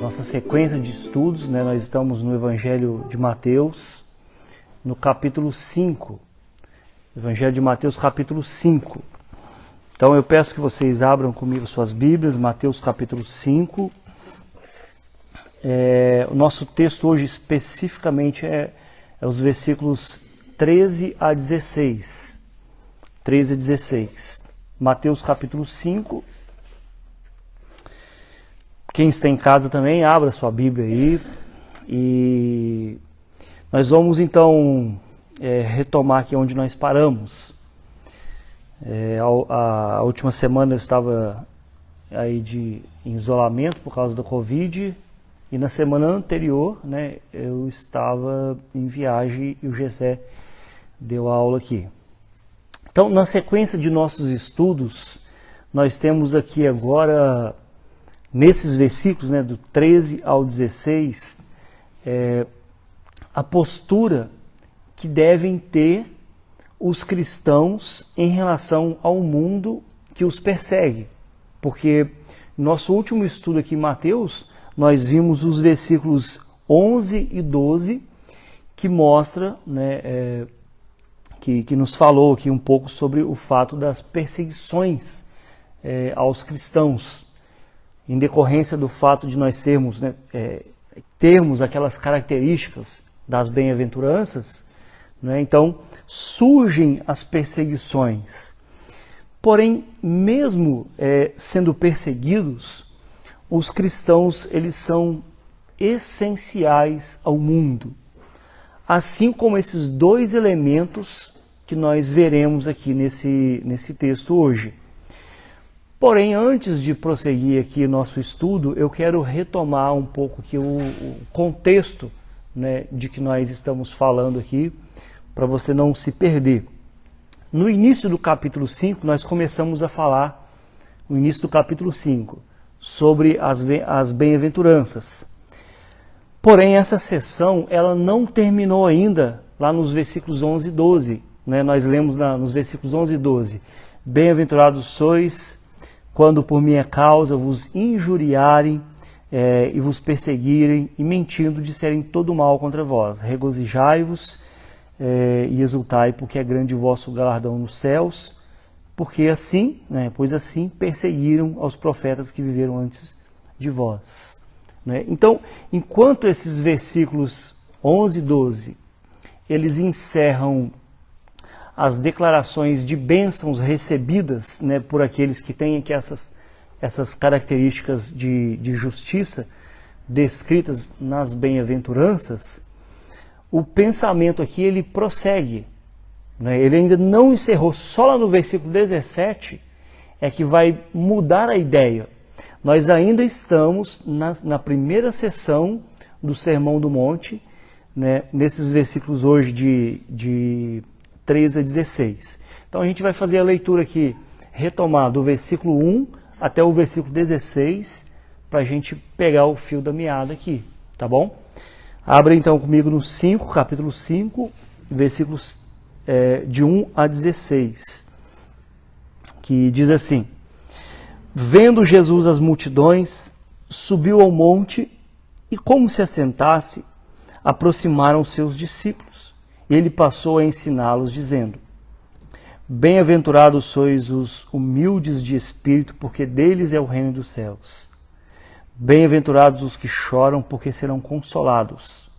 nossa sequência de estudos, né? Nós estamos no Evangelho de Mateus, no capítulo 5. Evangelho de Mateus, capítulo 5. Então eu peço que vocês abram comigo suas Bíblias, Mateus capítulo 5. O nosso texto hoje especificamente é os versículos 13 a 16. 13 a 16. Mateus capítulo 5. Quem está em casa também, abra sua Bíblia aí. E nós vamos então retomar aqui onde nós paramos. A última semana eu estava aí em isolamento por causa do Covid. E na semana anterior, né, eu estava em viagem e o Gessé deu aula aqui. Então, na sequência de nossos estudos, nós temos aqui agora, nesses versículos, né, do 13 ao 16, a postura que devem ter os cristãos em relação ao mundo que os persegue. Porque no nosso último estudo aqui em Mateus, nós vimos os versículos 11 e 12, que mostra, né, que nos falou aqui um pouco sobre o fato das perseguições aos cristãos, em decorrência do fato de nós termos aquelas características das bem-aventuranças, né, então surgem as perseguições. Porém, mesmo sendo perseguidos, os cristãos, eles são essenciais ao mundo, assim como esses dois elementos que nós veremos aqui nesse texto hoje. Porém, antes de prosseguir aqui nosso estudo, eu quero retomar um pouco aqui o contexto, né, de que nós estamos falando aqui, para você não se perder. No início do capítulo 5, nós começamos a falar, no início do capítulo 5, sobre as bem-aventuranças. Porém, essa sessão ela não terminou ainda lá nos versículos 11 e 12. Né? Nós lemos nos versículos 11 e 12. Bem-aventurados sois quando por minha causa vos injuriarem e vos perseguirem e mentindo disserem todo mal contra vós. Regozijai-vos e exultai, porque é grande o vosso galardão nos céus. Porque assim, né, pois assim perseguiram aos profetas que viveram antes de vós. Né? Então, enquanto esses versículos 11 e 12, eles encerram as declarações de bênçãos recebidas, né, por aqueles que têm aqui essas características de justiça descritas nas bem-aventuranças, o pensamento aqui ele prossegue. Ele ainda não encerrou, só lá no versículo 17 é que vai mudar a ideia. Nós ainda estamos na primeira sessão do Sermão do Monte, né, nesses versículos hoje de 13 a 16. Então a gente vai fazer a leitura aqui, retomar do versículo 1 até o versículo 16, para a gente pegar o fio da meada aqui, tá bom? Abra então comigo no 5, capítulo 5, versículos de 1 a 16, que diz assim: Vendo Jesus as multidões, subiu ao monte e, como se assentasse, aproximaram seus discípulos. Ele passou a ensiná-los, dizendo: Bem-aventurados sois os humildes de espírito, porque deles é o reino dos céus. Bem-aventurados os que choram, porque serão consolados.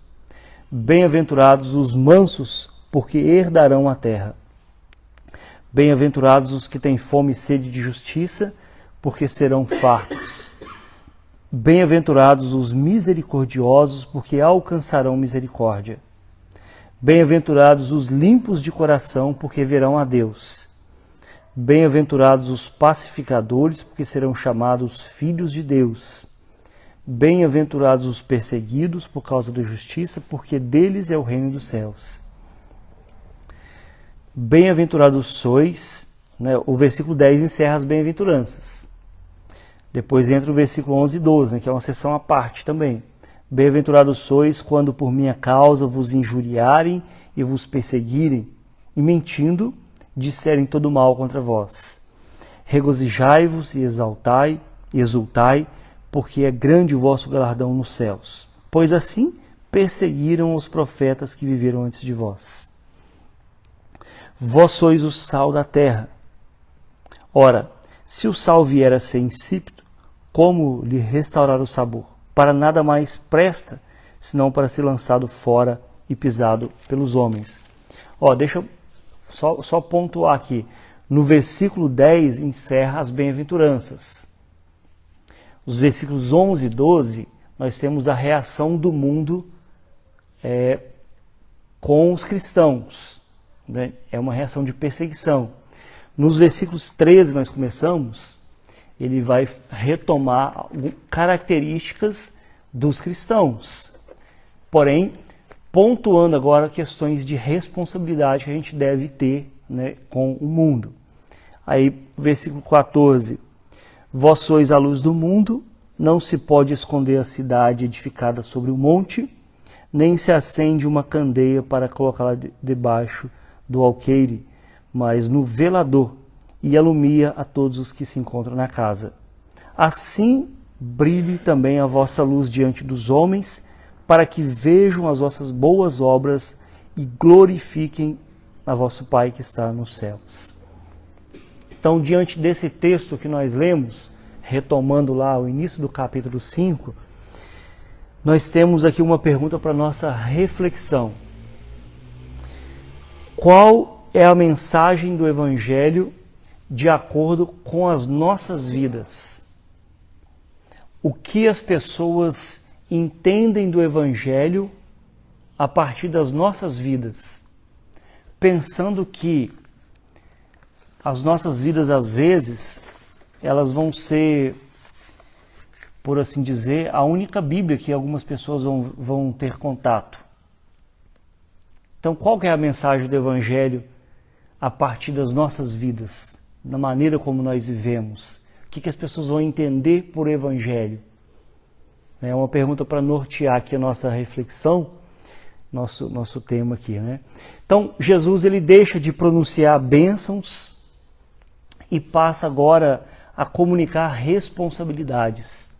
Bem-aventurados os mansos, porque herdarão a terra. Bem-aventurados os que têm fome e sede de justiça, porque serão fartos. Bem-aventurados os misericordiosos, porque alcançarão misericórdia. Bem-aventurados os limpos de coração, porque verão a Deus. Bem-aventurados os pacificadores, porque serão chamados filhos de Deus. Bem-aventurados os perseguidos por causa da justiça, porque deles é o reino dos céus. Bem-aventurados sois, né, o versículo 10 encerra as bem-aventuranças. Depois entra o versículo 11 e 12, né, que é uma seção à parte também. Bem-aventurados sois quando por minha causa vos injuriarem e vos perseguirem, e mentindo, disserem todo mal contra vós. Regozijai-vos e exultai, porque é grande o vosso galardão nos céus. Pois assim perseguiram os profetas que viveram antes de vós. Vós sois o sal da terra. Ora, se o sal vier a ser insípido, como lhe restaurar o sabor? Para nada mais presta, senão para ser lançado fora e pisado pelos homens. Deixa eu só pontuar aqui. No versículo 10 encerra as bem-aventuranças. Os versículos 11 e 12, nós temos a reação do mundo com os cristãos. Né? É uma reação de perseguição. Nos versículos 13 nós começamos, ele vai retomar características dos cristãos. Porém, pontuando agora questões de responsabilidade que a gente deve ter, né, com o mundo. Aí, versículo 14. Vós sois a luz do mundo, não se pode esconder a cidade edificada sobre o monte, nem se acende uma candeia para colocá-la debaixo do alqueire, mas no velador, e alumia a todos os que se encontram na casa. Assim brilhe também a vossa luz diante dos homens, para que vejam as vossas boas obras e glorifiquem a vosso Pai que está nos céus. Então, diante desse texto que nós lemos, retomando lá o início do capítulo 5, nós temos aqui uma pergunta para nossa reflexão. Qual é a mensagem do Evangelho de acordo com as nossas vidas? O que as pessoas entendem do Evangelho a partir das nossas vidas? Pensando que as nossas vidas, às vezes, elas vão ser, por assim dizer, a única Bíblia que algumas pessoas vão ter contato. Então, qual que é a mensagem do Evangelho a partir das nossas vidas, da maneira como nós vivemos? O que as pessoas vão entender por Evangelho? É uma pergunta para nortear aqui a nossa reflexão, nosso tema aqui, né? Então, Jesus ele deixa de pronunciar bênçãos e passa agora a comunicar responsabilidades.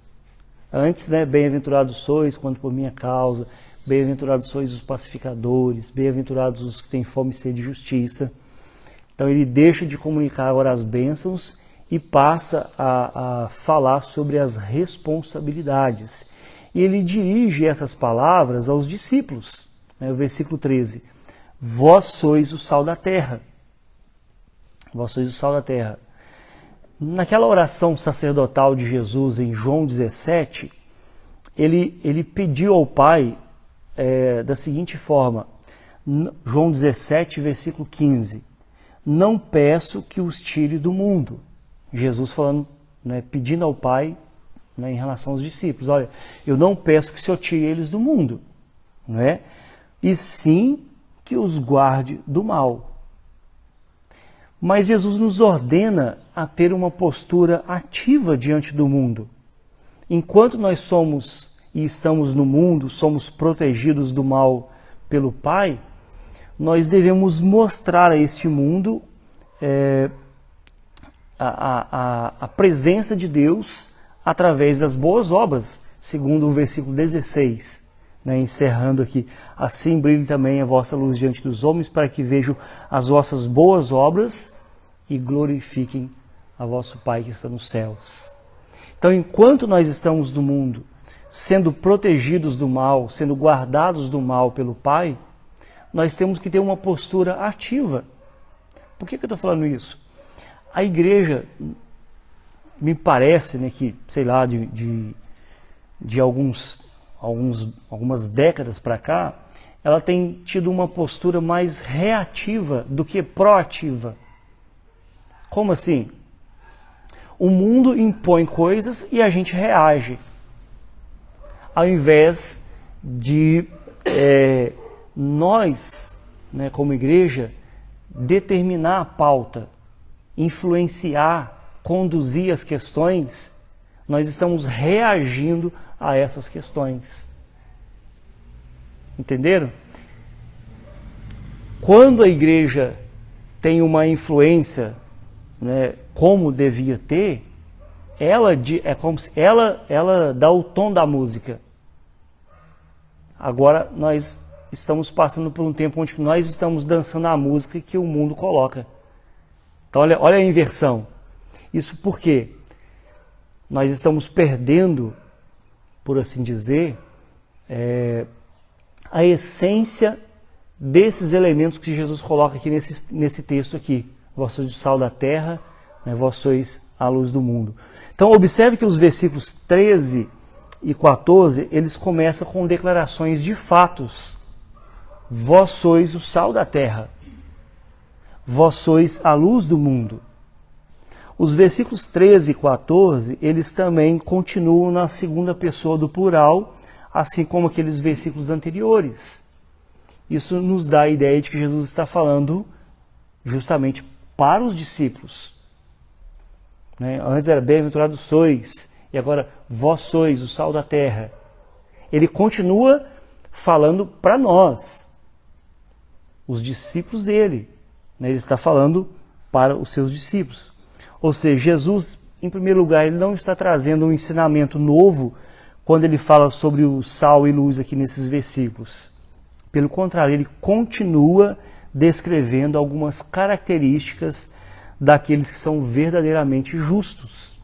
Antes, né, bem-aventurados sois quando por minha causa, bem-aventurados sois os pacificadores, bem-aventurados os que têm fome e sede de justiça. Então ele deixa de comunicar agora as bênçãos e passa a falar sobre as responsabilidades. E ele dirige essas palavras aos discípulos. O versículo 13. Vós sois o sal da terra. Vós sois o sal da terra. Naquela oração sacerdotal de Jesus em João 17, ele pediu ao Pai da seguinte forma, João 17, versículo 15, não peço que os tire do mundo. Jesus falando, né, pedindo ao Pai, né, em relação aos discípulos, olha, eu não peço que o Senhor tire eles do mundo, não é? E sim que os guarde do mal. Mas Jesus nos ordena a ter uma postura ativa diante do mundo. Enquanto nós somos e estamos no mundo, somos protegidos do mal pelo Pai, nós devemos mostrar a este mundo a presença de Deus através das boas obras, segundo o versículo 16. Encerrando aqui, assim brilhe também a vossa luz diante dos homens, para que vejam as vossas boas obras e glorifiquem a vosso Pai que está nos céus. Então, enquanto nós estamos no mundo, sendo protegidos do mal, sendo guardados do mal pelo Pai, nós temos que ter uma postura ativa. Por que eu estou falando isso? A igreja, me parece, né, que, sei lá, de algumas décadas para cá, ela tem tido uma postura mais reativa do que proativa. Como assim? O mundo impõe coisas e a gente reage. Ao invés de nós, né, como igreja, determinar a pauta, influenciar, conduzir as questões, nós estamos reagindo a essas questões. Entenderam? Quando a igreja tem uma influência, né, como devia ter, é como se ela dá o tom da música. Agora nós estamos passando por um tempo onde nós estamos dançando a música que o mundo coloca. Então olha a inversão. Isso porque nós estamos perdendo, por assim dizer, a essência desses elementos que Jesus coloca aqui nesse texto aqui. Vós sois o sal da terra, né, vós sois a luz do mundo. Então observe que os versículos 13 e 14, eles começam com declarações de fatos. Vós sois o sal da terra. Vós sois a luz do mundo. Os versículos 13 e 14, eles também continuam na segunda pessoa do plural, assim como aqueles versículos anteriores. Isso nos dá a ideia de que Jesus está falando justamente para os discípulos. Né? Antes era bem-aventurados sois, e agora vós sois o sal da terra. Ele continua falando para nós, os discípulos dele. Né? Ele está falando para os seus discípulos. Ou seja, Jesus, em primeiro lugar, ele não está trazendo um ensinamento novo quando ele fala sobre o sal e luz aqui nesses versículos. Pelo contrário, ele continua descrevendo algumas características daqueles que são verdadeiramente justos.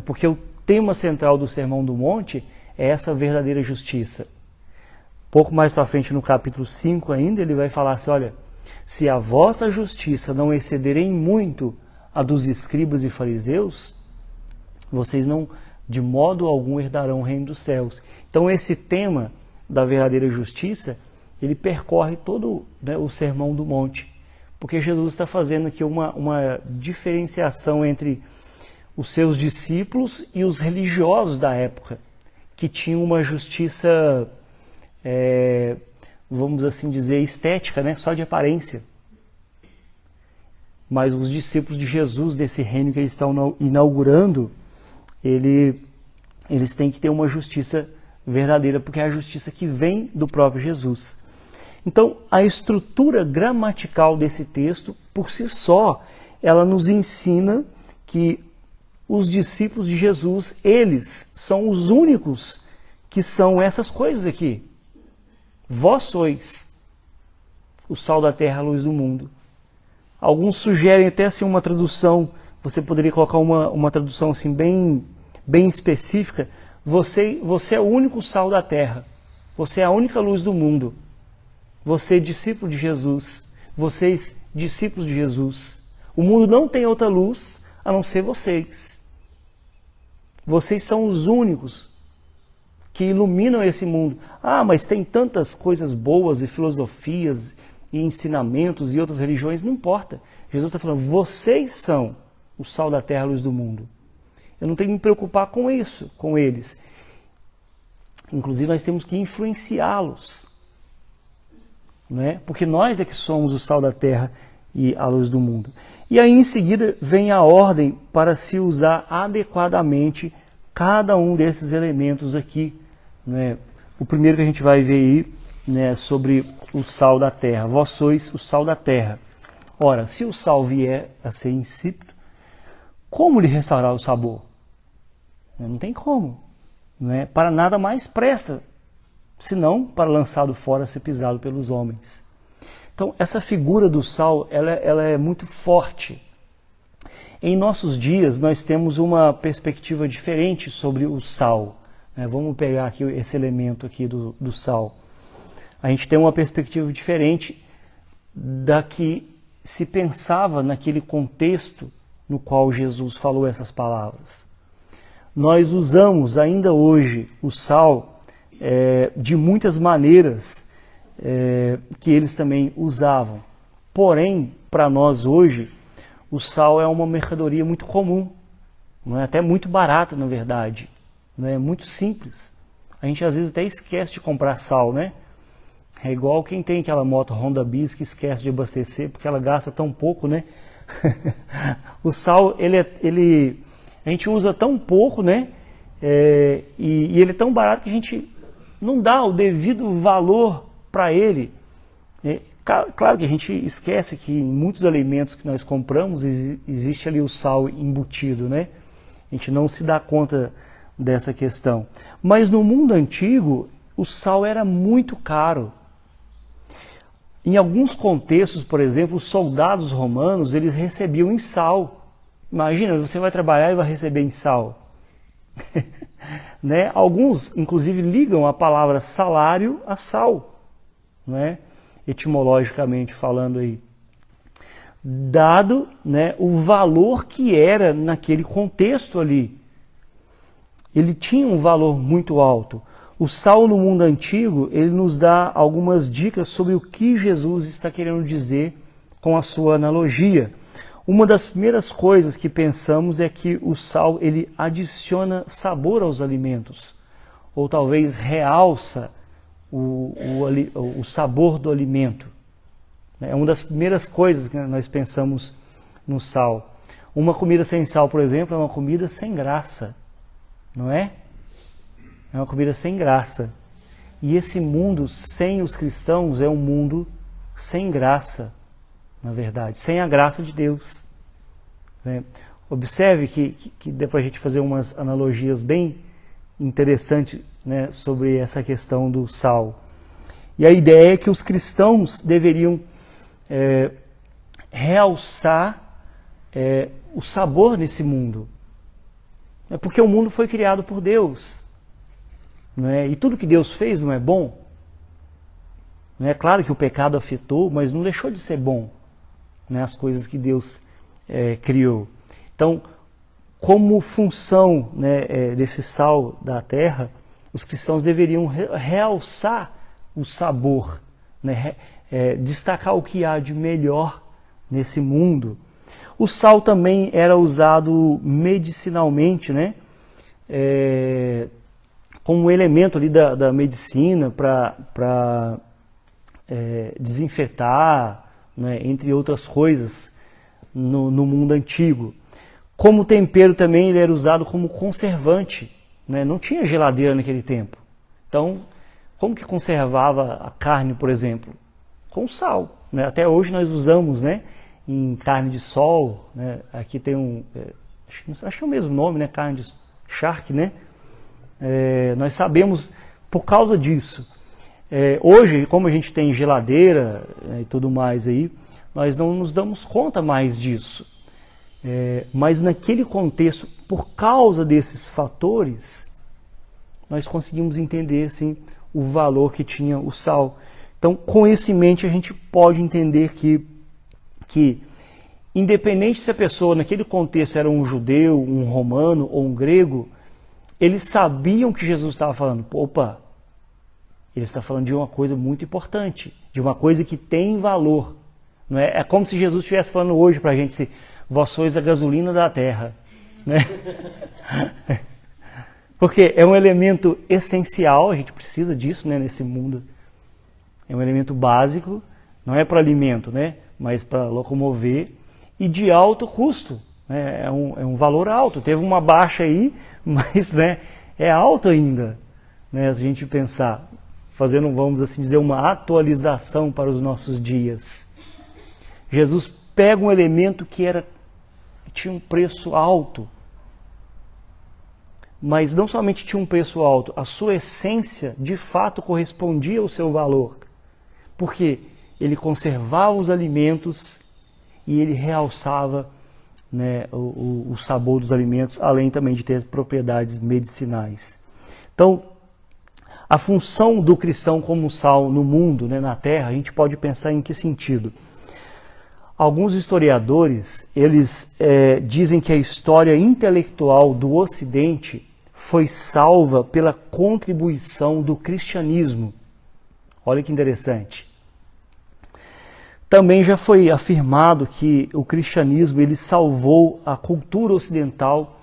Porque o tema central do Sermão do Monte é essa verdadeira justiça. Pouco mais para frente, no capítulo 5 ainda, ele vai falar assim, olha, se a vossa justiça não exceder em muito a dos escribas e fariseus, vocês não, de modo algum, herdarão o reino dos céus. Então esse tema da verdadeira justiça, ele percorre todo, né, o Sermão do Monte, porque Jesus está fazendo aqui uma diferenciação entre os seus discípulos e os religiosos da época, que tinham uma justiça, vamos assim dizer, estética, né, só de aparência. Mas os discípulos de Jesus, desse reino que eles estão inaugurando, eles têm que ter uma justiça verdadeira, porque é a justiça que vem do próprio Jesus. Então, a estrutura gramatical desse texto, por si só, ela nos ensina que os discípulos de Jesus, eles são os únicos que são essas coisas aqui. Vós sois o sal da terra, a luz do mundo. Alguns sugerem até assim uma tradução, você poderia colocar uma tradução assim bem específica. Você é o único sal da terra, você é a única luz do mundo. Você é discípulo de Jesus, vocês discípulos de Jesus. O mundo não tem outra luz a não ser vocês. Vocês são os únicos que iluminam esse mundo. Ah, mas tem tantas coisas boas e filosofias e ensinamentos e outras religiões, não importa. Jesus está falando, vocês são o sal da terra, a luz do mundo. Eu não tenho que me preocupar com isso, com eles. Inclusive nós temos que influenciá-los, né? Porque nós é que somos o sal da terra e a luz do mundo. E aí em seguida vem a ordem para se usar adequadamente cada um desses elementos aqui, né? O primeiro que a gente vai ver aí, né, sobre o sal da terra. Vós sois o sal da terra. Ora, se o sal vier a ser insípido, como lhe restaurar o sabor? Não tem como. Né? Para nada mais presta, senão para lançado fora ser pisado pelos homens. Então, essa figura do sal, ela é muito forte. Em nossos dias, nós temos uma perspectiva diferente sobre o sal. Né? Vamos pegar aqui esse elemento aqui do sal. A gente tem uma perspectiva diferente da que se pensava naquele contexto no qual Jesus falou essas palavras. Nós usamos ainda hoje o sal de muitas maneiras que eles também usavam. Porém, para nós hoje, o sal é uma mercadoria muito comum, não é? Até muito barata, na verdade, não é? Muito simples. A gente às vezes até esquece de comprar sal, né? É igual quem tem aquela moto Honda Bis que esquece de abastecer porque ela gasta tão pouco, né? O sal, a gente usa tão pouco, né? E ele é tão barato que a gente não dá o devido valor para ele. Claro que a gente esquece que em muitos alimentos que nós compramos existe ali o sal embutido, né? A gente não se dá conta dessa questão. Mas no mundo antigo, o sal era muito caro. Em alguns contextos, por exemplo, os soldados romanos, eles recebiam em sal. Imagina, você vai trabalhar e vai receber em sal. Né? Alguns, inclusive, ligam a palavra salário a sal, né? Etimologicamente falando aí. Dado, né, o valor que era naquele contexto ali. Ele tinha um valor muito alto. O sal no mundo antigo, ele nos dá algumas dicas sobre o que Jesus está querendo dizer com a sua analogia. Uma das primeiras coisas que pensamos é que o sal ele adiciona sabor aos alimentos, ou talvez realça o sabor do alimento. É uma das primeiras coisas que nós pensamos no sal. Uma comida sem sal, por exemplo, é uma comida sem graça, não é? É uma comida sem graça. E esse mundo sem os cristãos é um mundo sem graça, na verdade, sem a graça de Deus. Né? Observe que dá para a gente fazer umas analogias bem interessantes, né, sobre essa questão do sal. E a ideia é que os cristãos deveriam realçar o sabor nesse mundo. Porque o mundo foi criado por Deus. Não é? E tudo que Deus fez não é bom. Não é claro que o pecado afetou, mas não deixou de ser bom, né, as coisas que Deus criou. Então, como função, né, desse sal da terra, os cristãos deveriam realçar o sabor, né, destacar o que há de melhor nesse mundo. O sal também era usado medicinalmente, né, como um elemento ali da medicina para desinfetar, né, entre outras coisas, no mundo antigo. Como tempero também ele era usado como conservante, né? Não tinha geladeira naquele tempo. Então, como que conservava a carne, por exemplo? Com sal. Né? Até hoje nós usamos, né, em carne de sol, né? Aqui tem acho que é o mesmo nome, né? Carne de charque, né? Nós sabemos por causa disso. Hoje, como a gente tem geladeira, né, e tudo mais aí, nós não nos damos conta mais disso. Mas naquele contexto, por causa desses fatores, nós conseguimos entender assim, o valor que tinha o sal. Então, com isso em mente, a gente pode entender que independente se a pessoa naquele contexto era um judeu, um romano ou um grego, eles sabiam que Jesus estava falando. Opa, ele está falando de uma coisa muito importante, de uma coisa que tem valor. Não é? É como se Jesus estivesse falando hoje para a gente assim, vós sois a gasolina da terra. Né? Porque é um elemento essencial, a gente precisa disso, né, nesse mundo. É um elemento básico, não é para alimento, né, mas para locomover, e de alto custo. Né, é um valor alto. Teve uma baixa aí, mas, né, é alto ainda. Né, se a gente pensar, fazendo, vamos assim dizer, uma atualização para os nossos dias. Jesus pega um elemento que tinha um preço alto, mas não somente tinha um preço alto, a sua essência de fato correspondia ao seu valor, porque ele conservava os alimentos e ele realçava, né, o sabor dos alimentos, além também de ter propriedades medicinais. Então, a função do cristão como sal no mundo, né, na terra, a gente pode pensar em que sentido? Alguns historiadores, eles dizem que a história intelectual do Ocidente foi salva pela contribuição do cristianismo. Olha que interessante. Também já foi afirmado que o cristianismo ele salvou a cultura ocidental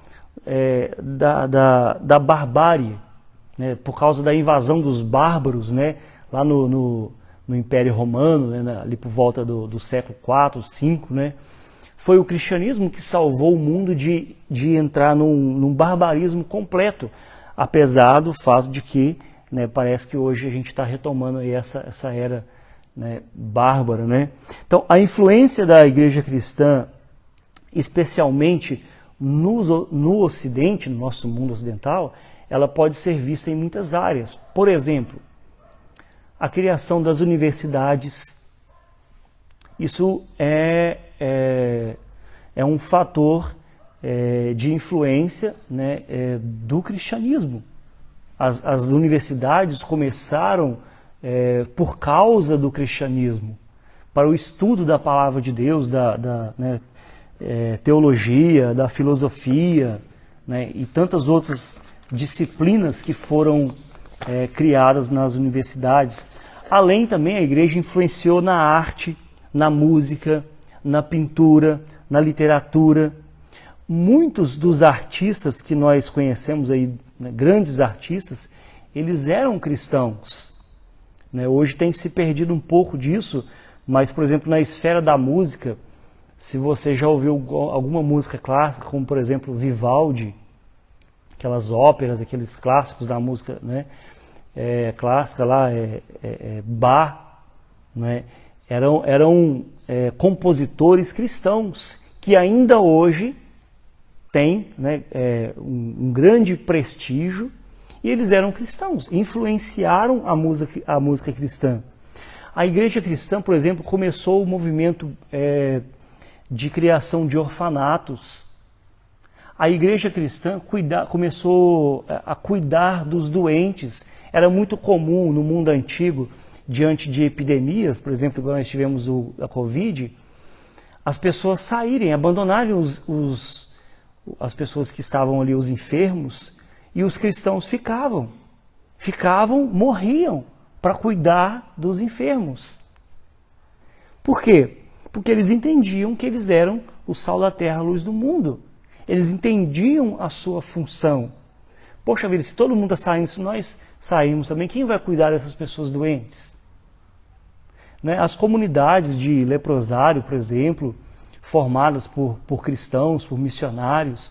da barbárie, né, por causa da invasão dos bárbaros, né, lá no Império Romano, né, ali por volta do século IV, V, né, foi o cristianismo que salvou o mundo de entrar num barbarismo completo, apesar do fato de que, né, parece que hoje a gente está retomando aí essa era, né, bárbara. Né? Então, a influência da igreja cristã, especialmente no Ocidente, no nosso mundo ocidental, ela pode ser vista em muitas áreas. Por exemplo, a criação das universidades. Isso é um fator de influência, né, do cristianismo. As universidades começaram por causa do cristianismo, para o estudo da palavra de Deus, da teologia, da filosofia, né, e tantas outras disciplinas que foram criadas nas universidades. Além também, a igreja influenciou na arte, na música, na pintura, na literatura. Muitos dos artistas que nós conhecemos aí, né, grandes artistas, eles eram cristãos, né? Hoje tem se perdido um pouco disso, mas, por exemplo, na esfera da música, se você já ouviu alguma música clássica, como, por exemplo, Vivaldi, aquelas óperas, aqueles clássicos da música, né, clássica lá, Bach, né, eram compositores cristãos que ainda hoje têm, né, um grande prestígio, e eles eram cristãos, influenciaram a música cristã. A igreja cristã, por exemplo, começou o movimento de criação de orfanatos. A igreja cristã começou a cuidar dos doentes. Era muito comum no mundo antigo, diante de epidemias, por exemplo, quando nós tivemos a Covid, as pessoas saírem, abandonarem as pessoas que estavam ali, os enfermos, e os cristãos ficavam, morriam para cuidar dos enfermos. Por quê? Porque eles entendiam que eles eram o sal da terra, a luz do mundo. Eles entendiam a sua função. Poxa vida, se todo mundo está saindo, se nós saímos também, quem vai cuidar dessas pessoas doentes? Né? As comunidades de leprosário, por exemplo, formadas por cristãos, por missionários,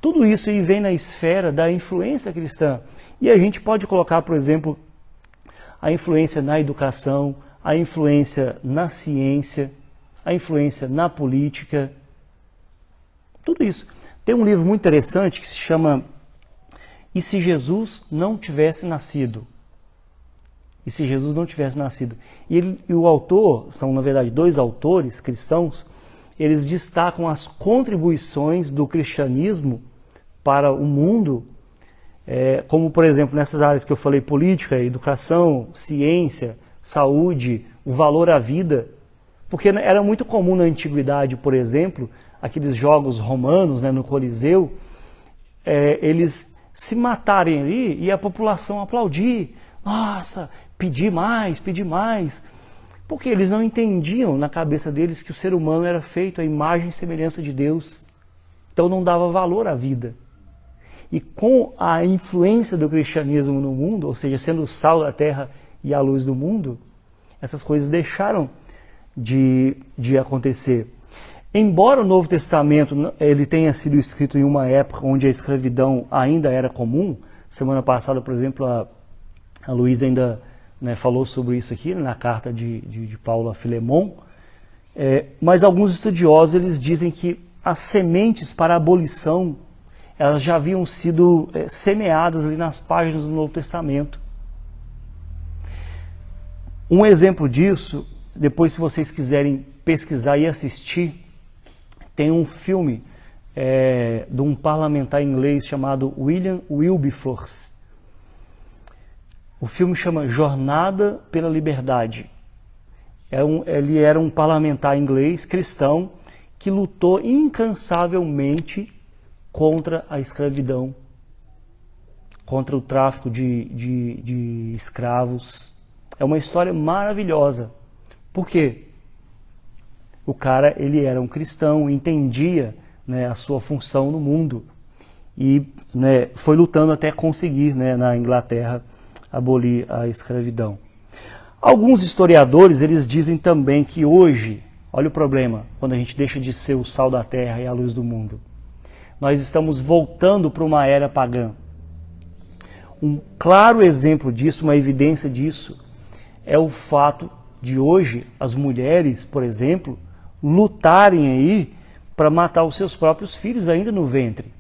tudo isso aí vem na esfera da influência cristã. E a gente pode colocar, por exemplo, a influência na educação, a influência na ciência, a influência na política, tudo isso. Tem um livro muito interessante que se chama E se Jesus não tivesse nascido? E se Jesus não tivesse nascido? E o autor, são na verdade dois autores cristãos, eles destacam as contribuições do cristianismo para o mundo, como por exemplo nessas áreas que eu falei, política, educação, ciência, saúde, o valor à vida. Porque era muito comum na antiguidade, por exemplo, aqueles jogos romanos, né, no Coliseu, eles se matarem ali e a população aplaudir. Nossa, pedir mais, pedir mais. Porque eles não entendiam na cabeça deles que o ser humano era feito à imagem e semelhança de Deus. Então não dava valor à vida. E com a influência do cristianismo no mundo, ou seja, sendo o sal da terra e a luz do mundo, essas coisas deixaram de acontecer. Embora o Novo Testamento ele tenha sido escrito em uma época onde a escravidão ainda era comum, semana passada, por exemplo, a Luísa ainda, né, falou sobre isso aqui, na carta de Paulo a Filemon, mas alguns estudiosos eles dizem que as sementes para a abolição elas já haviam sido semeadas ali nas páginas do Novo Testamento. Um exemplo disso, depois se vocês quiserem pesquisar e assistir, tem um filme de um parlamentar inglês chamado William Wilberforce. O filme chama Jornada pela Liberdade. Ele era um parlamentar inglês, cristão, que lutou incansavelmente contra a escravidão, contra o tráfico de escravos. É uma história maravilhosa. Por quê? O cara, ele era um cristão, entendia, né, a sua função no mundo e, né, foi lutando até conseguir, né, na Inglaterra abolir a escravidão. Alguns historiadores, eles dizem também que hoje, olha o problema, quando a gente deixa de ser o sal da terra e a luz do mundo, nós estamos voltando para uma era pagã. Um claro exemplo disso, uma evidência disso, é o fato de hoje as mulheres, por exemplo, lutarem aí para matar os seus próprios filhos ainda no ventre.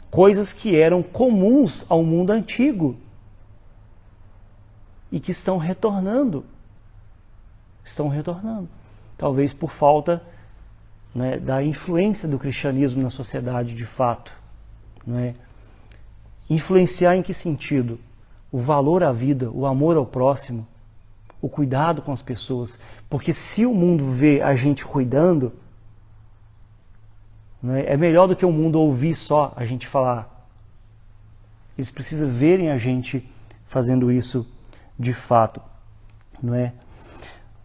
Coisas que eram comuns ao mundo antigo e que estão retornando. Estão retornando. Talvez por falta, né, da influência do cristianismo na sociedade de fato. Né? Influenciar em que sentido? O valor à vida, o amor ao próximo, o cuidado com as pessoas. Porque se o mundo vê a gente cuidando, né, é melhor do que o mundo ouvir só a gente falar. Eles precisam verem a gente fazendo isso de fato. Não é?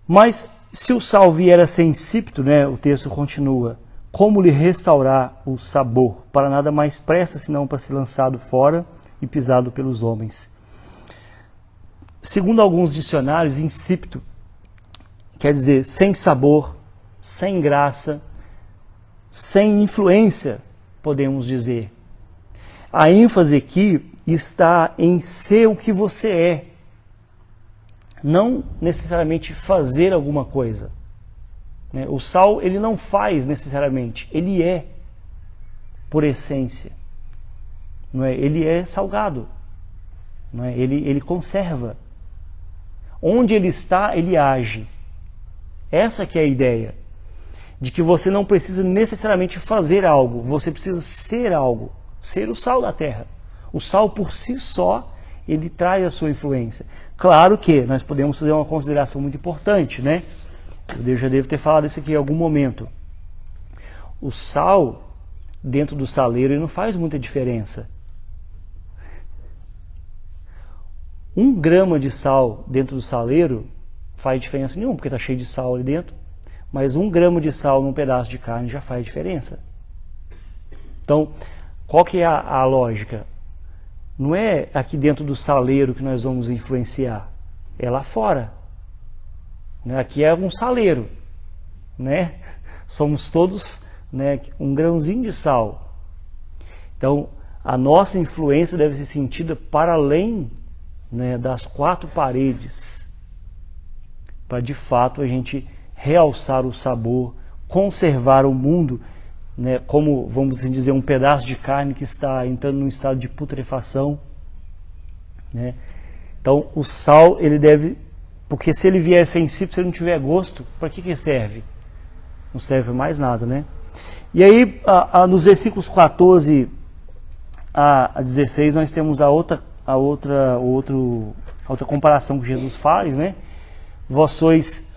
Mas se o sal vier a ser insípido, né, o texto continua, como lhe restaurar o sabor? Para nada mais presta senão para ser lançado fora e pisado pelos homens. Segundo alguns dicionários, insípido quer dizer sem sabor, sem graça, sem influência, podemos dizer. A ênfase aqui está em ser o que você é, não necessariamente fazer alguma coisa. O sal, ele não faz necessariamente, ele é, por essência. Não é? Ele é salgado, não é? Ele conserva. Onde ele está, ele age. Essa que é a ideia, de que você não precisa necessariamente fazer algo, você precisa ser algo, ser o sal da terra. O sal por si só, ele traz a sua influência. Claro que nós podemos fazer uma consideração muito importante, né? Eu já devo ter falado isso aqui em algum momento. O sal, dentro do saleiro, ele não faz muita diferença. 1 grama de sal dentro do saleiro faz diferença nenhuma, porque está cheio de sal ali dentro. Mas 1 grama de sal num pedaço de carne já faz diferença. Então, qual que é a lógica? Não é aqui dentro do saleiro que nós vamos influenciar, é lá fora. Aqui é um saleiro, né? Somos todos, né, um grãozinho de sal. Então, a nossa influência deve ser sentida para além, né, das 4 paredes, para de fato a gente realçar o sabor, conservar o mundo, né, como, vamos assim dizer, um pedaço de carne que está entrando num estado de putrefação, né? Então o sal, ele deve, porque se ele vier sem insípido, se ele não tiver gosto, para que serve? Não serve mais nada, né? E aí nos versículos 14 a 16 nós temos a outra comparação que Jesus faz, né? Vós sois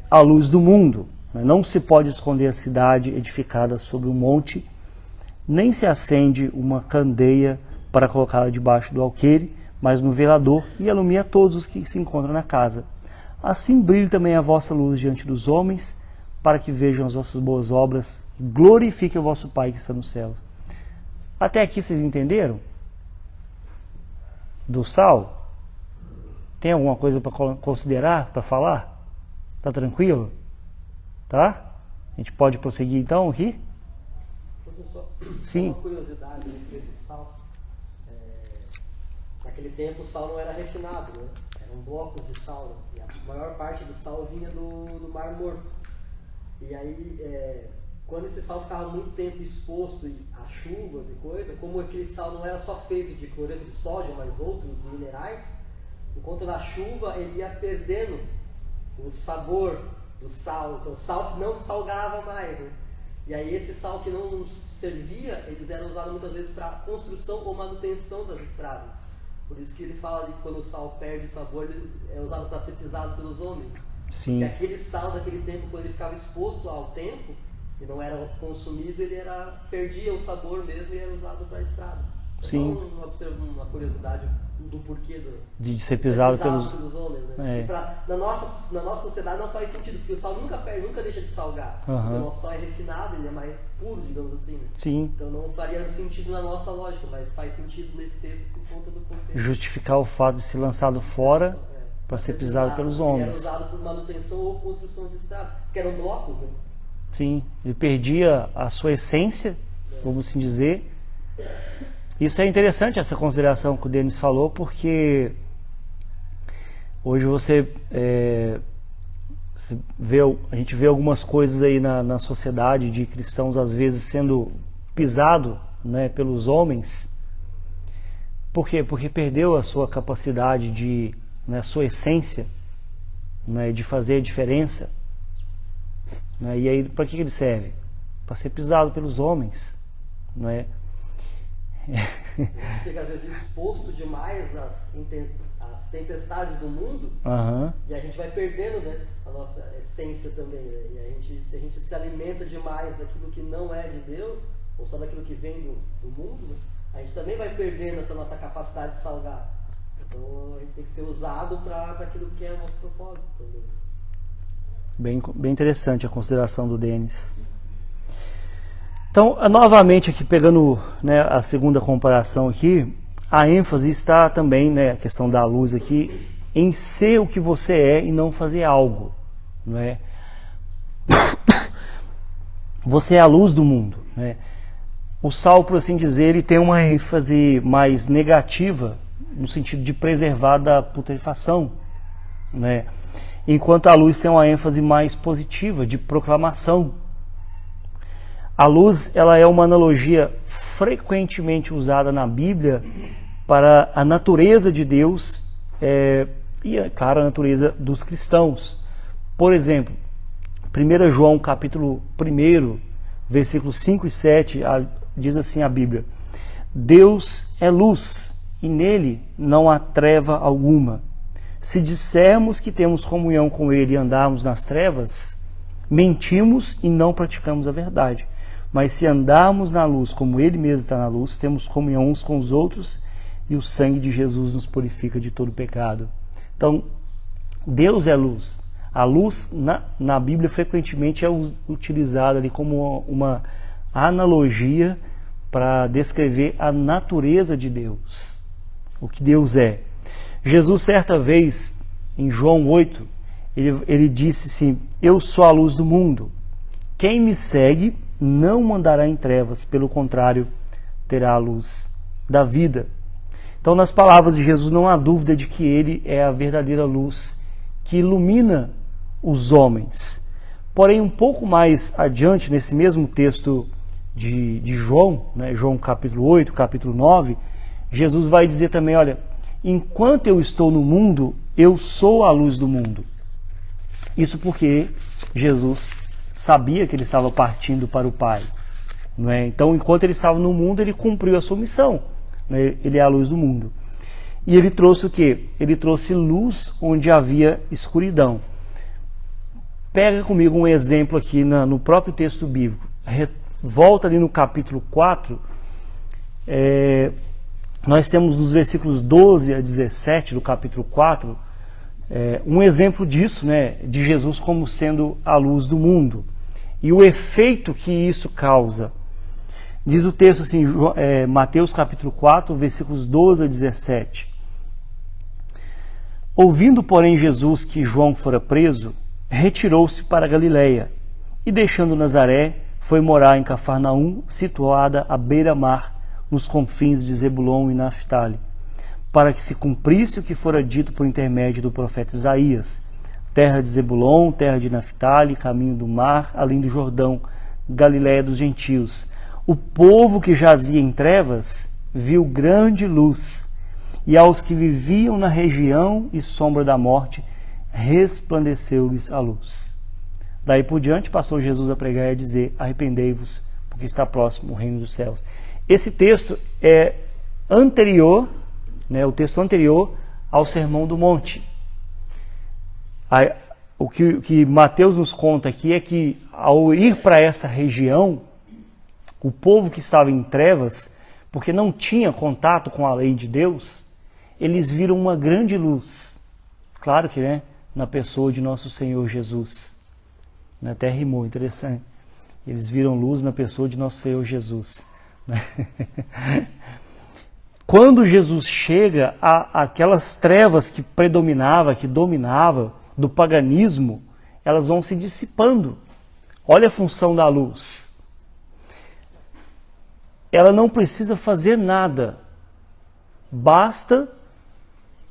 a luz do mundo. Não se pode esconder a cidade edificada sobre um monte, nem se acende uma candeia para colocá-la debaixo do alqueire, mas no velador, e alumia todos os que se encontram na casa. Assim brilhe também a vossa luz diante dos homens, para que vejam as vossas boas obras e glorifiquem o vosso Pai que está no céu. Até aqui vocês entenderam? Do sal? Tem alguma coisa para considerar, para falar? Tá tranquilo? Tá? A gente pode prosseguir então aqui? Sim. Uma curiosidade sobre sal. Naquele tempo o sal não era refinado, né? Eram blocos de sal. E a maior parte do sal vinha do Mar Morto. E aí, quando esse sal ficava muito tempo exposto a chuvas e coisa, como aquele sal não era só feito de cloreto de sódio, mas outros minerais, por conta da chuva ele ia perdendo o sabor do sal, então o sal não salgava mais, né? E aí esse sal que não servia, eles eram usados muitas vezes para construção ou manutenção das estradas. Por isso que ele fala que quando o sal perde o sabor, ele é usado para ser pisado pelos homens. Sim. Porque aquele sal daquele tempo, quando ele ficava exposto ao tempo e não era consumido, ele perdia o sabor mesmo e era usado para a estrada. Sim. Então, uma curiosidade do porquê de ser pisado pelos homens, né? Na nossa sociedade não faz sentido, porque o sal nunca deixa de salgar. Uhum. Porque o nosso sal é refinado, ele é mais puro, digamos assim, né? Sim. Então não faria sentido na nossa lógica, mas faz sentido nesse texto por conta do contexto. Justificar o fato de ser lançado fora para ser pisado pelos homens. Era usado por manutenção ou construção de estrada, porque eram blocos, né? Sim, ele perdia a sua essência, vamos assim dizer. Isso é interessante, essa consideração que o Denis falou, porque hoje você A gente vê algumas coisas aí na sociedade de cristãos às vezes sendo pisado, né, pelos homens. Por quê? Porque perdeu a sua capacidade de, né, a sua essência, né, de fazer a diferença. Né, e aí, para que ele serve? Para ser pisado pelos homens. Né? Fica às vezes exposto demais às tempestades do mundo, e a gente vai perdendo, né, a nossa essência também. Né? E se a gente se alimenta demais daquilo que não é de Deus, ou só daquilo que vem do mundo, né, a gente também vai perdendo essa nossa capacidade de salgar. Então a gente tem que ser usado para aquilo que é o nosso propósito também. Bem interessante a consideração do Denis. Então, novamente aqui pegando, né, a segunda comparação aqui, a ênfase está também, né, a questão da luz aqui, em ser o que você é e não fazer algo. Não é? Você é a luz do mundo. Né? O sal, por assim dizer, ele tem uma ênfase mais negativa, no sentido de preservar da putrefação. Né? Enquanto a luz tem uma ênfase mais positiva, de proclamação. A luz, ela é uma analogia frequentemente usada na Bíblia para a natureza de Deus e, é claro, a natureza dos cristãos. Por exemplo, 1 João capítulo 1, versículos 5 e 7, diz assim a Bíblia: Deus é luz e nele não há treva alguma. Se dissermos que temos comunhão com ele e andarmos nas trevas, mentimos e não praticamos a verdade. Mas se andarmos na luz, como ele mesmo está na luz, temos comunhão uns com os outros e o sangue de Jesus nos purifica de todo pecado. Então, Deus é luz. A luz na Bíblia frequentemente é utilizada ali como uma analogia para descrever a natureza de Deus, o que Deus é. Jesus, certa vez, em João 8, ele disse assim: eu sou a luz do mundo. Quem me segue não andará em trevas, pelo contrário, terá a luz da vida. Então, nas palavras de Jesus, não há dúvida de que ele é a verdadeira luz que ilumina os homens. Porém, um pouco mais adiante, nesse mesmo texto de João, né, João capítulo 8, capítulo 9, Jesus vai dizer também: olha, enquanto eu estou no mundo, eu sou a luz do mundo. Isso porque Jesus sabia que ele estava partindo para o Pai. Não é? Então, enquanto ele estava no mundo, ele cumpriu a sua missão. Né? Ele é a luz do mundo. E ele trouxe o quê? Ele trouxe luz onde havia escuridão. Pega comigo um exemplo aqui no próprio texto bíblico. Volta ali no capítulo 4. Nós temos nos versículos 12 a 17 do capítulo 4, um exemplo disso, né, de Jesus como sendo a luz do mundo. E o efeito que isso causa. Diz o texto assim, Mateus capítulo 4, versículos 12 a 17. Ouvindo, porém, Jesus que João fora preso, retirou-se para a Galiléia e, deixando Nazaré, foi morar em Cafarnaum, situada à beira-mar, nos confins de Zebulon e Naftali, para que se cumprisse o que fora dito por intermédio do profeta Isaías: terra de Zebulon, terra de Naftali, caminho do mar, além do Jordão, Galiléia dos gentios. O povo que jazia em trevas viu grande luz, e aos que viviam na região e sombra da morte resplandeceu-lhes a luz. Daí por diante passou Jesus a pregar e a dizer: arrependei-vos, porque está próximo o reino dos céus. Esse texto é anterior, né, o texto anterior ao Sermão do Monte. O que Mateus nos conta aqui é que, ao ir para essa região, o povo que estava em trevas, porque não tinha contato com a lei de Deus, eles viram uma grande luz. Claro que, né, na pessoa de nosso Senhor Jesus. Até rimou, interessante. Eles viram luz na pessoa de nosso Senhor Jesus. Quando Jesus chega, aquelas trevas que predominavam, que dominavam do paganismo, elas vão se dissipando. Olha a função da luz. Ela não precisa fazer nada. Basta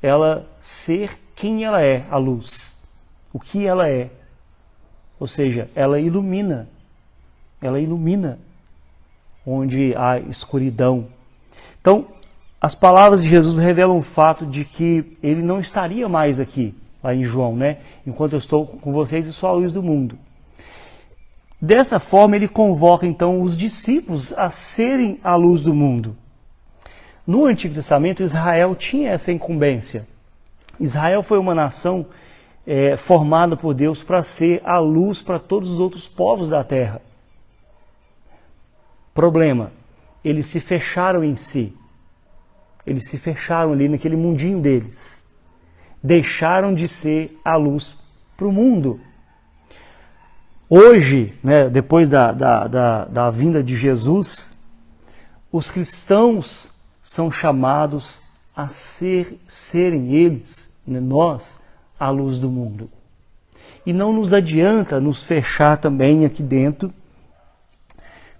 ela ser quem ela é, a luz. O que ela é. ou seja, ela ilumina onde há escuridão. Então, as palavras de Jesus revelam o fato de que ele não estaria mais aqui, lá em João, né? Enquanto eu estou com vocês e sou a luz do mundo. Dessa forma, ele convoca então os discípulos a serem a luz do mundo. No Antigo Testamento, Israel tinha essa incumbência. Israel foi uma nação formada por Deus para ser a luz para todos os outros povos da terra. Problema, eles se fecharam em si. Eles se fecharam ali naquele mundinho deles. Deixaram de ser a luz para o mundo. Hoje, né, depois da vinda de Jesus, os cristãos são chamados a serem eles, né, nós, a luz do mundo. E não nos adianta nos fechar também aqui dentro,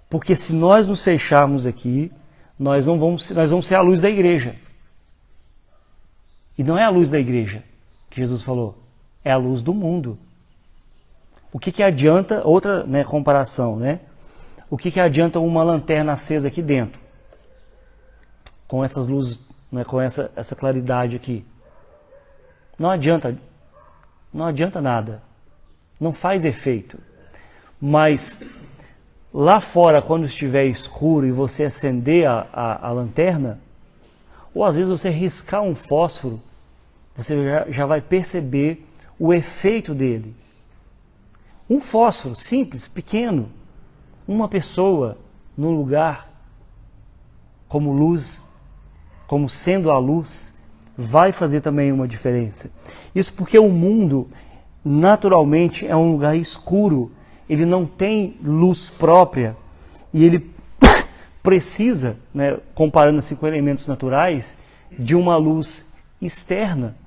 porque se nós nos fecharmos aqui, nós vamos ser a luz da igreja. E não é a luz da igreja que Jesus falou, é a luz do mundo. O que adianta, outra, né, comparação, né? O que adianta uma lanterna acesa aqui dentro? Com essas luzes, né, com essa claridade aqui. Não adianta nada. Não faz efeito. Mas lá fora, quando estiver escuro e você acender a lanterna, ou às vezes você riscar um fósforo, você já vai perceber o efeito dele. Um fósforo simples, pequeno, uma pessoa num lugar como luz, como sendo a luz, vai fazer também uma diferença. Isso porque o mundo, naturalmente, é um lugar escuro, ele não tem luz própria e ele precisa, né, comparando-se com elementos naturais, de uma luz externa.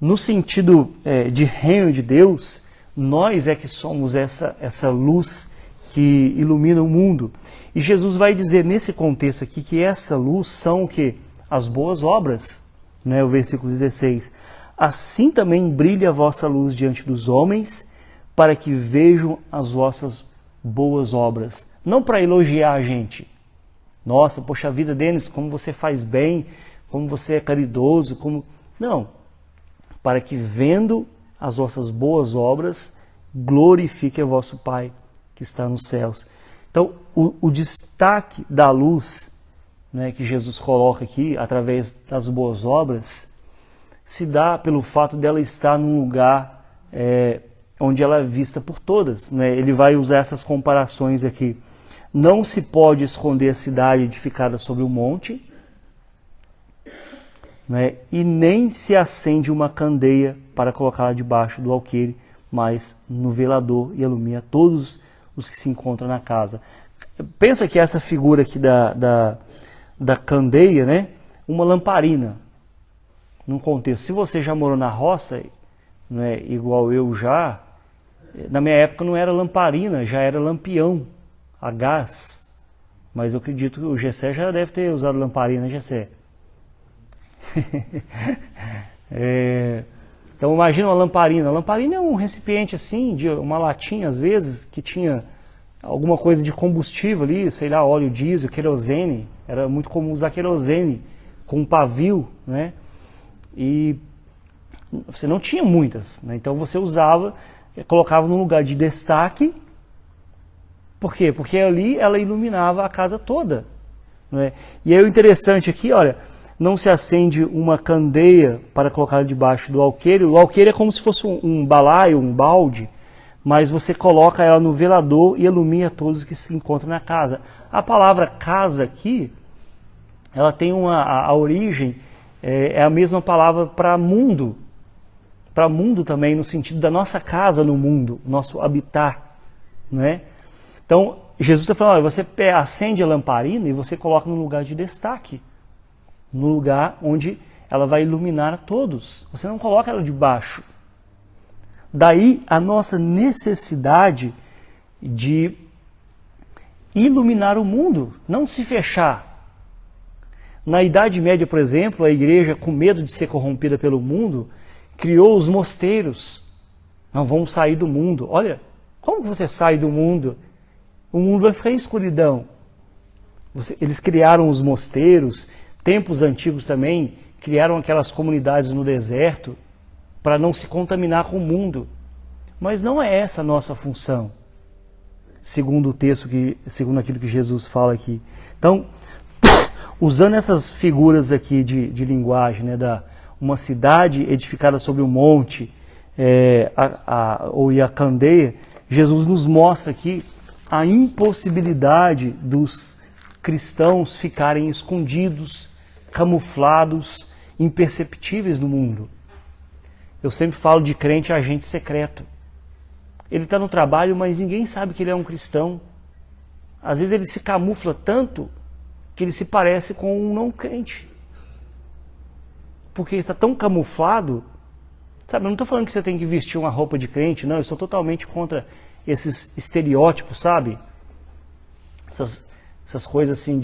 No sentido de reino de Deus, nós é que somos essa luz que ilumina o mundo. E Jesus vai dizer nesse contexto aqui que essa luz são o quê? As boas obras, né? O versículo 16. Assim também brilha a vossa luz diante dos homens, para que vejam as vossas boas obras. Não para elogiar a gente. Nossa, poxa vida, Denis, como você faz bem, como você é caridoso, como... Não. Para que vendo as vossas boas obras, glorifique o vosso Pai que está nos céus. Então, o destaque da luz, né, que Jesus coloca aqui, através das boas obras, se dá pelo fato dela estar num lugar onde ela é vista por todas. Né? Ele vai usar essas comparações aqui. Não se pode esconder a cidade edificada sobre um monte, né? E nem se acende uma candeia para colocá-la debaixo do alqueire, mas no velador e ilumina todos os que se encontram na casa. Pensa que essa figura aqui da candeia, né? Uma lamparina, num contexto. Se você já morou na roça, né, igual eu já, na minha época não era lamparina, já era lampião, a gás. Mas eu acredito que o Gessé já deve ter usado lamparina, né, Gessé? Então imagina uma lamparina. A lamparina é um recipiente assim, de uma latinha às vezes, que tinha alguma coisa de combustível ali, sei lá, óleo diesel, querosene. Era muito comum usar querosene com pavio, né? E você não tinha muitas, né? Então você usava, colocava num lugar de destaque. Por quê? Porque ali ela iluminava a casa toda, né? E aí o interessante aqui, olha, não se acende uma candeia para colocar debaixo do alqueire. O alqueire é como se fosse um balaio, um balde, mas você coloca ela no velador e ilumina todos que se encontram na casa. A palavra casa aqui, ela tem a origem, é a mesma palavra para mundo. Para mundo também, no sentido da nossa casa no mundo, nosso habitar, né? Então, Jesus está falando, olha, você acende a lamparina e você coloca num lugar de destaque, no lugar onde ela vai iluminar a todos. Você não coloca ela debaixo. Daí a nossa necessidade de iluminar o mundo, não se fechar. Na Idade Média, por exemplo, a igreja, com medo de ser corrompida pelo mundo, criou os mosteiros. Não, vamos sair do mundo. Olha, como que você sai do mundo? O mundo vai ficar em escuridão. Eles criaram os mosteiros, tempos antigos também, criaram aquelas comunidades no deserto para não se contaminar com o mundo. Mas não é essa a nossa função, segundo o texto, segundo aquilo que Jesus fala aqui. Então, usando essas figuras aqui de linguagem, né, uma cidade edificada sobre um monte, ou a candeia, Jesus nos mostra aqui a impossibilidade dos cristãos ficarem escondidos, camuflados, imperceptíveis no mundo. Eu sempre falo de crente agente secreto. Ele está no trabalho, mas ninguém sabe que ele é um cristão. Às vezes ele se camufla tanto que ele se parece com um não crente. Porque está tão camuflado. Sabe, eu não estou falando que você tem que vestir uma roupa de crente, não. Eu sou totalmente contra esses estereótipos, sabe? Essas coisas assim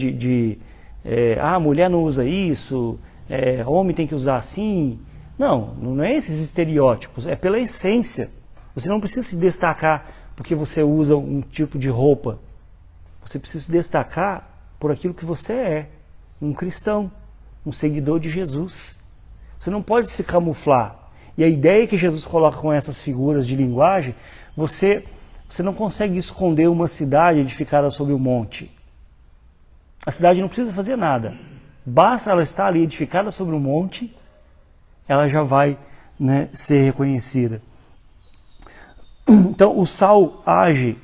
mulher não usa isso, homem tem que usar assim. Não é esses estereótipos, é pela essência. Você não precisa se destacar porque você usa um tipo de roupa. Você precisa se destacar por aquilo que você é, um cristão, um seguidor de Jesus. Você não pode se camuflar. E a ideia que Jesus coloca com essas figuras de linguagem, você não consegue esconder uma cidade edificada sobre um monte. A cidade não precisa fazer nada. Basta ela estar ali edificada sobre um monte, ela já vai, né, ser reconhecida. Então o sal age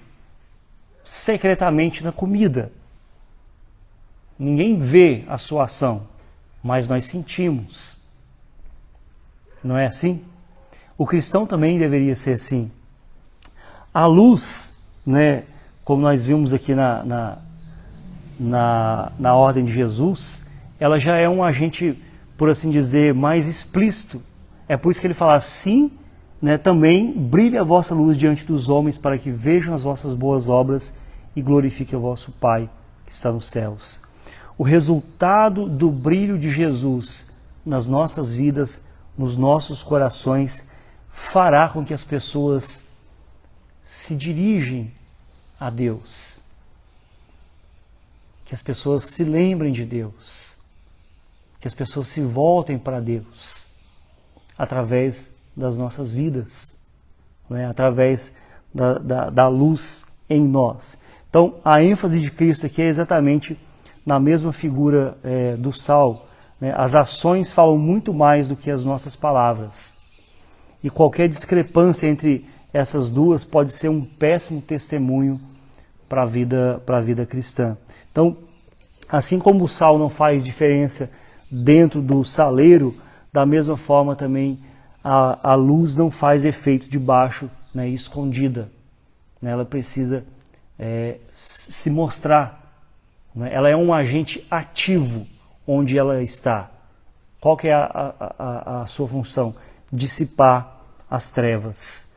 secretamente na comida. Ninguém vê a sua ação, mas nós sentimos. Não é assim? O cristão também deveria ser assim. A luz, né, como nós vimos aqui na ordem de Jesus, ela já é um agente, por assim dizer, mais explícito. É por isso que ele fala assim, né, também brilhe a vossa luz diante dos homens para que vejam as vossas boas obras e glorifiquem o vosso Pai que está nos céus. O resultado do brilho de Jesus nas nossas vidas, nos nossos corações, fará com que as pessoas se dirigem a Deus, que as pessoas se lembrem de Deus, que as pessoas se voltem para Deus através das nossas vidas, não é? Através da luz em nós. Então, a ênfase de Cristo aqui é exatamente na mesma figura do sal. Né? As ações falam muito mais do que as nossas palavras. E qualquer discrepância entre essas duas pode ser um péssimo testemunho para a vida cristã. Então, assim como o sal não faz diferença dentro do saleiro, da mesma forma também a luz não faz efeito debaixo, né, escondida. Né? Ela precisa se mostrar. Né? Ela é um agente ativo onde ela está. Qual que é a sua função? Dissipar as trevas.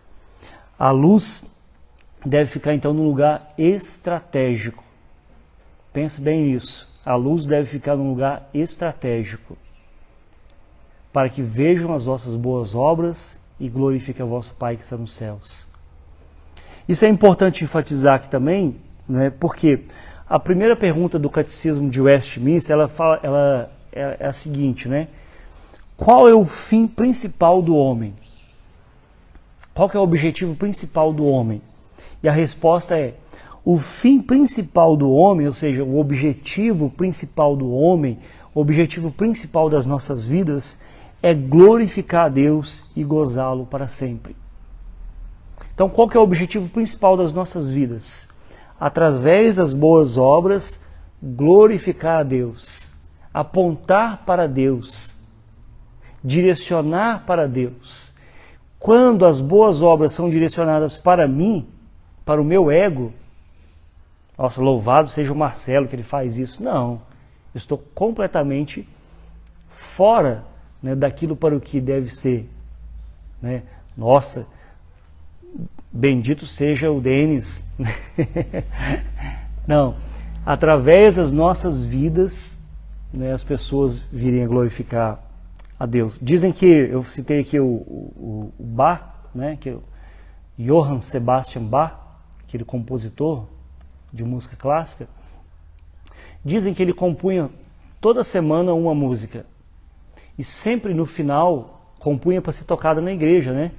A luz deve ficar então num lugar estratégico. Pense bem nisso. A luz deve ficar num lugar estratégico, para que vejam as vossas boas obras e glorifiquem o vosso Pai que está nos céus. Isso é importante enfatizar aqui também, né, porque a primeira pergunta do Catecismo de Westminster, ela é a seguinte, né? Qual é o fim principal do homem? Qual que é o objetivo principal do homem? E a resposta é: o fim principal do homem, ou seja, o objetivo principal do homem, o objetivo principal das nossas vidas é glorificar a Deus e gozá-lo para sempre. Então, qual que é o objetivo principal das nossas vidas? Através das boas obras, glorificar a Deus, apontar para Deus, direcionar para Deus. Quando as boas obras são direcionadas para mim, para o meu ego, nossa, louvado seja o Marcelo que ele faz isso. Não, eu estou completamente fora, né, daquilo para o que deve ser. Né? Nossa, bendito seja o Denis. Não, através das nossas vidas, né, as pessoas virem a glorificar a Deus. Dizem que, eu citei aqui o Bach, né, que Johann Sebastian Bach, aquele compositor de música clássica, dizem que ele compunha toda semana uma música. E sempre no final compunha para ser tocada na igreja, né?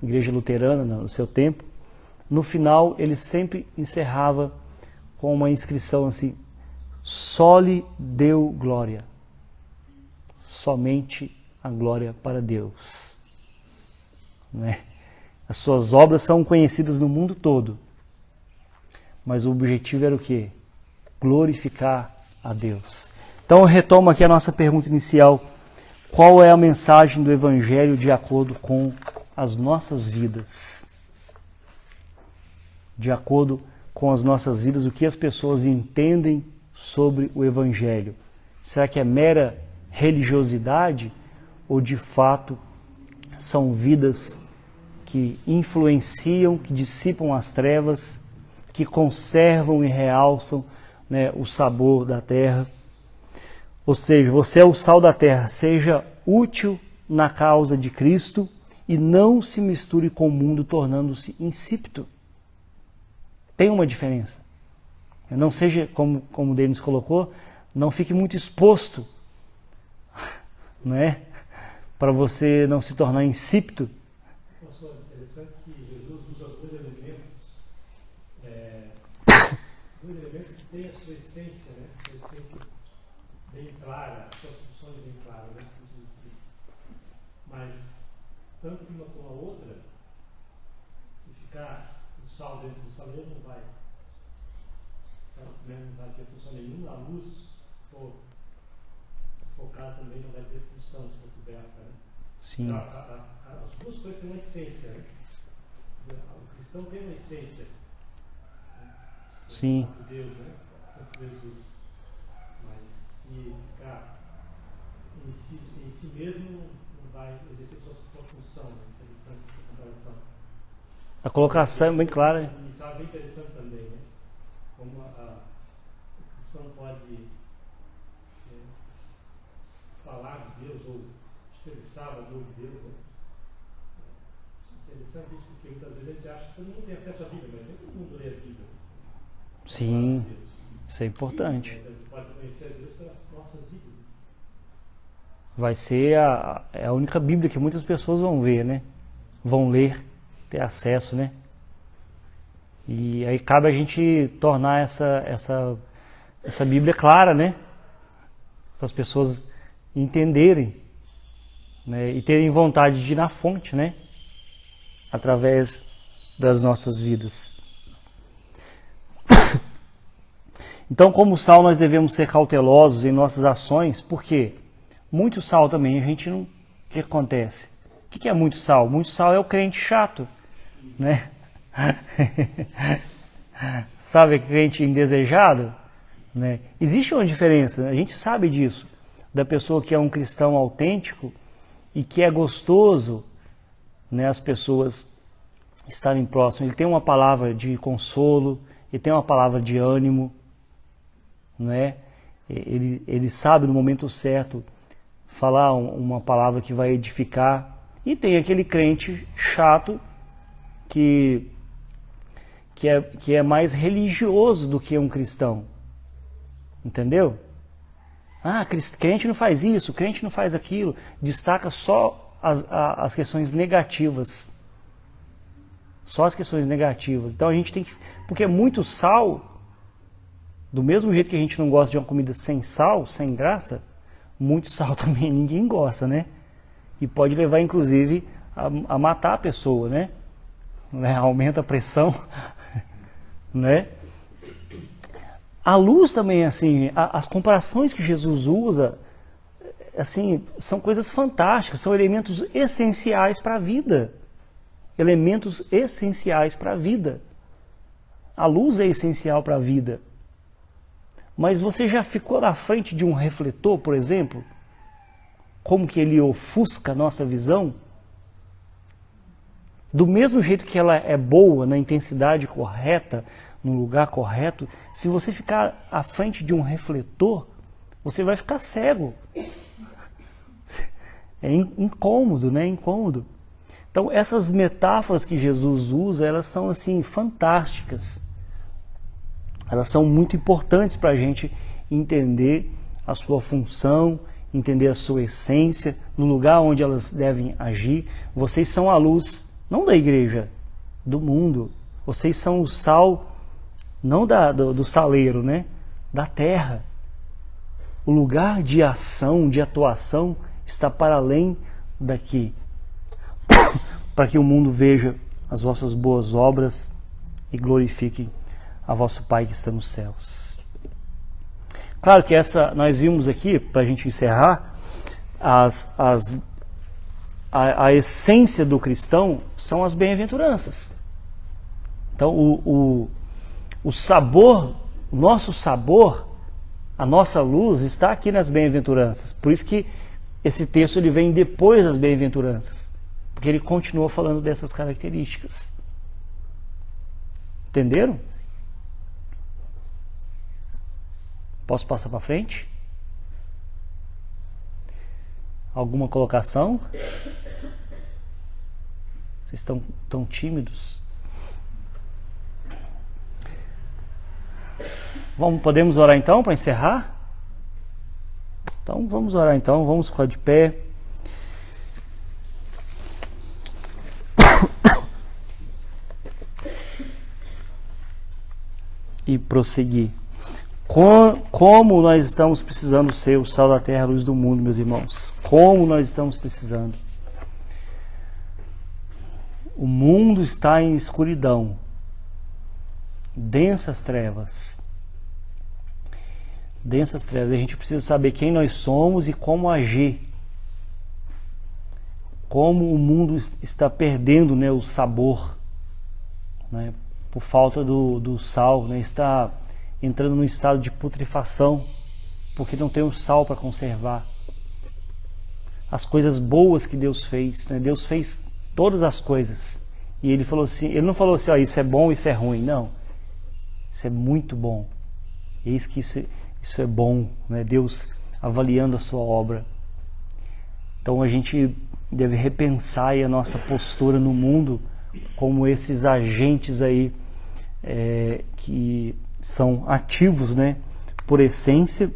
Igreja luterana no seu tempo. No final ele sempre encerrava com uma inscrição assim: Soli Deo Glória. Somente a glória para Deus. Né? As suas obras são conhecidas no mundo todo. Mas o objetivo era o quê? Glorificar a Deus. Então eu retomo aqui a nossa pergunta inicial. Qual é a mensagem do Evangelho de acordo com as nossas vidas? De acordo com as nossas vidas, o que as pessoas entendem sobre o Evangelho? Será que é mera religiosidade ou de fato são vidas que influenciam, que dissipam as trevas, que conservam e realçam, né, o sabor da terra? Ou seja, você é o sal da terra, seja útil na causa de Cristo e não se misture com o mundo tornando-se insípido. Tem uma diferença. Não seja, como o Denis colocou, não fique muito exposto, não é? Para você não se tornar insípido. Pastor, interessante que Jesus usa dois elementos que têm a sua essência, né? Sua essência bem clara, suas funções bem claras, né? Mas tanto uma como a outra, se ficar o sal dentro do saleiro, não vai ter função nenhuma. A luz, se for focada também, não vai ter função se for coberta, né? Sim. As duas coisas têm uma essência, né? O cristão tem uma essência. Sim. De Deus, né? De Jesus. Mas se ficar em si mesmo, não vai exercer sua função. Né? Interessante essa comparação. A colocação é bem clara. Isso é bem interessante também, né? Como o cristão pode falar de Deus ou expressar o amor de Deus. Né? Interessante isso, porque muitas vezes a gente acha que todo mundo tem acesso à Bíblia, mas nem todo mundo lê a Bíblia. Sim, isso é importante. Mas a gente pode conhecer a Deus pelas nossas vidas. Vai ser a única Bíblia que muitas pessoas vão ver, né? Vão ler, ter acesso, né? E aí cabe a gente tornar essa Bíblia clara, né? Para as pessoas entenderem, né? E terem vontade de ir na fonte, né? Através das nossas vidas. Então, como sal, nós devemos ser cautelosos em nossas ações, porque muito sal também a gente não... O que acontece? O que é muito sal? Muito sal é o crente chato, né? Sabe, crente indesejado? Né? Existe uma diferença, a gente sabe disso, da pessoa que é um cristão autêntico e que é gostoso, né, as pessoas estarem próximas. Ele tem uma palavra de consolo, ele tem uma palavra de ânimo, né? Ele sabe no momento certo falar uma palavra que vai edificar. E tem aquele crente chato que é mais religioso do que um cristão. Entendeu? Ah, crente não faz isso, crente não faz aquilo. Destaca só as questões negativas. Só as questões negativas. Então a gente tem que... Porque muito sal, do mesmo jeito que a gente não gosta de uma comida sem sal, sem graça, muito sal também ninguém gosta, né? E pode levar, inclusive, a matar a pessoa, né? Aumenta a pressão, né? A luz também, assim, as comparações que Jesus usa, assim, são coisas fantásticas, são elementos essenciais para a vida. Elementos essenciais para a vida. A luz é essencial para a vida. Mas você já ficou na frente de um refletor, por exemplo? Como que ele ofusca a nossa visão? Do mesmo jeito que ela é boa, na intensidade correta, no lugar correto, se você ficar à frente de um refletor, você vai ficar cego. É incômodo, né? Incômodo. Então, essas metáforas que Jesus usa, elas são assim fantásticas. Elas são muito importantes para a gente entender a sua função, entender a sua essência, no lugar onde elas devem agir. Vocês são a luz, não da igreja, do mundo. Vocês são o sal, não do saleiro, né? Da terra. O lugar de ação, de atuação, está para além daqui. Para que o mundo veja as vossas boas obras e glorifique a vosso Pai que está nos céus. Claro que nós vimos aqui, para a gente encerrar, a essência do cristão são as bem-aventuranças. Então o sabor, o nosso sabor, a nossa luz está aqui nas bem-aventuranças. Por isso que esse texto ele vem depois das bem-aventuranças, porque ele continua falando dessas características. Entenderam? Posso passar para frente? Alguma colocação? Vocês estão tão tímidos? Podemos orar então para encerrar? Então vamos orar então, vamos ficar de pé. E prosseguir. Como nós estamos precisando ser o sal da terra, a luz do mundo, meus irmãos. Como nós estamos precisando. O mundo está em escuridão, densas trevas. Densas trevas. A gente precisa saber quem nós somos e como agir. Como o mundo está perdendo, né, o sabor, né, por falta do sal, né, está entrando num estado de putrefação, porque não tem o sal para conservar. As coisas boas que Deus fez, né? Deus fez todas as coisas. E ele falou assim, ele não falou assim, ó, isso é bom, isso é ruim. Não. Isso é muito bom. Eis que isso é bom, né? Deus avaliando a sua obra. Então a gente deve repensar aí a nossa postura no mundo como esses agentes aí que são ativos, né, por essência,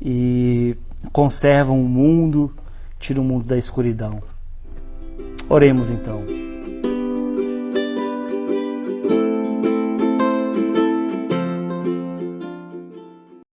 e conservam o mundo, tiram o mundo da escuridão. Oremos então.